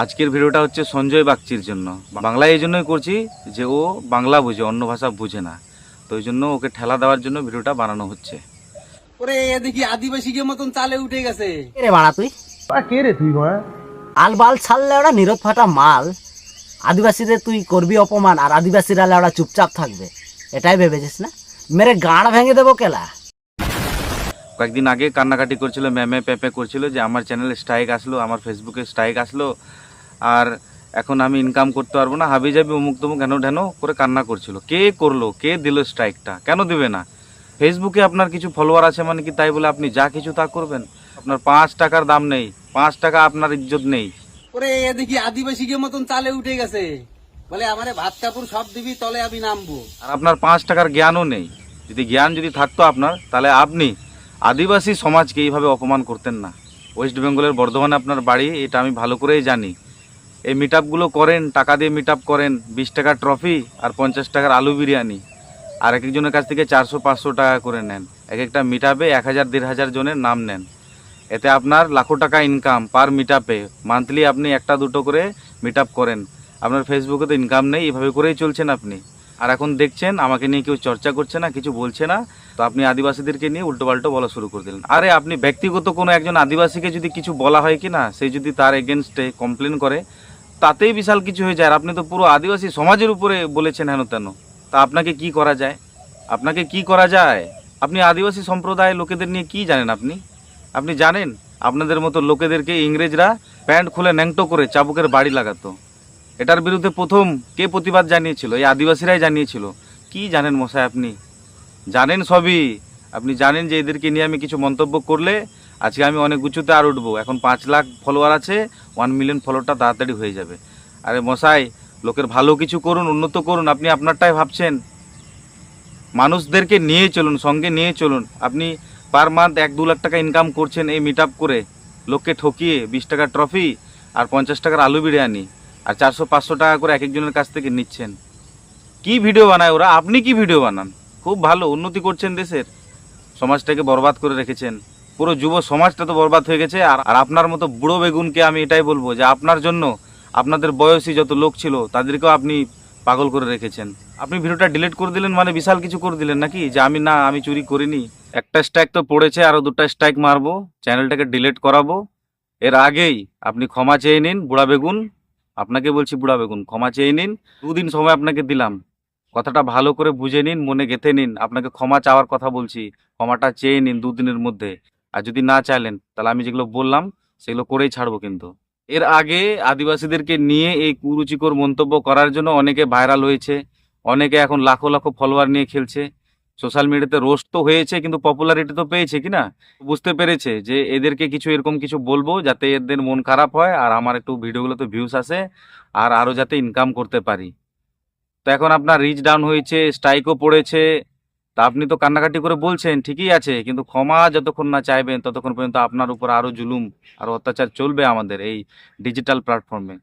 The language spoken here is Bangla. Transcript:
আজকের ভিডিওটা হচ্ছে সঞ্জয় বাগচির জন্য। বাংলায় এই জন্যই করছি যে ও বাংলা বোঝে, অন্য ভাষা বোঝে না, তো ওই জন্য ওকে ঠেলা দেওয়ার জন্য ভিডিওটা বানানো হচ্ছে। ওরে এ দেখি আদিবাসী কে মতন চালে উঠে গেছে। রে বাড়া তুই কে রে তুই মা? আলবাল ছাড়লে ওরা নিরত ফাটা মাল। আদিবাসীদের তুই করবি অপমান আর আদিবাসীরা ওরা চুপচাপ থাকবে, এটাই ভেবেছিস না? মেরে গাঁড় ভেঙে দেবো কেলা। কয়েকদিন আগে কান্নাকাটি করছিল, ম্যামে প্যাপে করছিল যে আমার চ্যানেলে স্ট্রাইক আসলো, আমার ফেসবুকে স্ট্রাইক আসলো, আর এখন আমি ইনকাম করতে পারবো না, হাবি যাবি অমুক তমুক হেন ঢেন করে কান্না করছিল। কে করলো, কে দিল স্ট্রাইকটা? কেন দিবে না? ফেসবুকে আপনার কিছু ফলোয়ার আছে মানে কি তাই বলে আপনি যা কিছু তা করবেন? আপনার 5 টাকার দাম নেই, 5 টাকা আপনার ইজ্জত নেই। ওরে এ দেখি আদিবাসী কে মতন চালে উঠে গেছে, বলে আমারে ভাত কাপড় সব দিবি তলে আমি নামবো। আর আপনার 5 টাকার জ্ঞানও নেই। যদি জ্ঞান যদি থাকতো আপনার, তাহলে আপনি আদিবাসী সমাজকে এইভাবে অপমান করতেন না। ওয়েস্ট বেঙ্গলের বর্ধমানে আপনার বাড়ি, এটা আমি ভালো করেই জানি। এই মিট আপগুলো করেন, টাকা দিয়ে মিট আপ করেন, 20 টাকার ট্রফি আর 50 টাকার আলু বিরিয়ানি, আর এক একজনের কাছ থেকে 400-500 টাকা করে নেন। এক একটা মিট আপে 1000-1500 জনের নাম নেন। এতে আপনার লাখো টাকা ইনকাম পার মিট আপে। মান্থলি আপনি একটা দুটো করে মিট আপ করেন, আপনার ফেসবুকে তো ইনকাম নেই, এভাবে করেই চলছেন আপনি। আর এখন দেখছেন আমাকে নিয়ে কেউ চর্চা করছে না, কিছু বলছে না, তো আপনি আদিবাসীদেরকে নিয়ে উল্টোপাল্টো বলা শুরু করে দিলেন। আরে আপনি ব্যক্তিগত কোনো একজন আদিবাসীকে যদি কিছু বলা হয় কি না, সে যদি তার এগেনস্টে কমপ্লেন করে, তাতেই বিশাল কিছু হয়ে যায়। আর আপনি তো পুরো আদিবাসী সমাজের উপরে বলেছেন হেন তেন। তা আপনাকে কি করা যায়? আপনাকে কি করা যায়? আপনি আদিবাসী সম্প্রদায়ের লোকেদের নিয়ে কি জানেন? আপনি জানেন আপনাদের মতো লোকেদেরকে ইংরেজরা প্যান্ট খুলে ন্যাংটো করে চাবুকের বাড়ি লাগাতো? এটার বিরুদ্ধে প্রথম কে প্রতিবাদ জানিয়েছিল? এই আদিবাসীরাই জানিয়েছিল। কি জানেন মশাই আপনি? জানেন সবই। আপনি জানেন যে এদেরকে নিয়ে আমি কিছু মন্তব্য করলে আজকে আমি অনেক উঁচুতে আর উঠবো। এখন 5 লাখ ফলোয়ার আছে, 1 মিলিয়ন ফলোয়ারটা তাড়াতাড়ি হয়ে যাবে। আরে মশাই, লোকের ভালো কিছু করুন, উন্নত করুন। আপনি আপনারটাই ভাবছেন। মানুষদেরকে নিয়ে চলুন, সঙ্গে নিয়ে চলুন। আপনি পার মান্থ 1-2 লাখ টাকা ইনকাম করছেন এই মিট আপ করে, লোককে ঠকিয়ে 20 টাকার ট্রফি আর 50 টাকার আলু বিরিয়ানি আর 400-500 টাকা করে এক একজনের কাছ থেকে নিচ্ছেন। কি ভিডিও বানায় ওরা? আপনি কি ভিডিও বানান? খুব ভালো উন্নতি করছেন দেশের, সমাজটাকে বরবাদ করে রেখেছেন। পুরো যুব সমাজটা তো বরবাদ হয়ে গেছে। আর আপনার মতো বুড়ো বেগুনকে আমি এটাই বলবো যে আপনার জন্য আপনাদের বয়সী যত লোক ছিল তাদেরকেও আপনি পাগল করে রেখেছেন। আপনি ভিডিওটা ডিলিট করে দিলেন মানে বিশাল কিছু করে দিলেন নাকি? যে আমি চুরি করিনি। একটা স্ট্রাইক তো পড়েছে, আরও 2টা স্ট্রাইক মারবো, চ্যানেলটাকে ডিলিট করাবো। এর আগেই আপনি ক্ষমা চেয়ে নিন বুড়া বেগুন। আপনাকে বলছি বুড়া বেগুন, ক্ষমা চেয়ে নিন। 2 দিন সময় আপনাকে দিলাম, কথাটা ভালো করে বুঝে নিন, মনে গেঁথে নিন। আপনাকে ক্ষমা চাওয়ার কথা বলছি, ক্ষমাটা চেয়ে নিন 2 দিনের মধ্যে। আর যদি না চাইলেন তাহলে আমি যেগুলো বললাম সেগুলো করেই ছাড়বো। কিন্তু এর আগে আদিবাসীদেরকে নিয়ে এই কুরুচিকর মন্তব্য করার জন্য অনেকে ভাইরাল হয়েছে, অনেকে এখন লাখো লাখো ফলোয়ার নিয়ে খেলছে। সোশ্যাল মিডিয়াতে রোস্ট তো হয়েছে, কিন্তু পপুলারিটি তো পেয়েছে কিনা, বুঝতে পেরেছে যে এদেরকে কিছু এরকম কিছু বলবো যাতে এদের মন খারাপ হয় আর আমার একটু ভিডিওগুলোতে ভিউস আসে আর আরও যাতে ইনকাম করতে পারি। তো এখন আপনার রিচ ডাউন হয়েছে, স্ট্রাইকও পড়েছে, তা আপনি তো কান্নাকাটি করে বলছেন ঠিকই আছে, কিন্তু ক্ষমা যতক্ষণ না চাইবেন ততক্ষণ পর্যন্ত আপনার উপর আরও জুলুম আর অত্যাচার চলবে আমাদের এই ডিজিটাল প্ল্যাটফর্মে।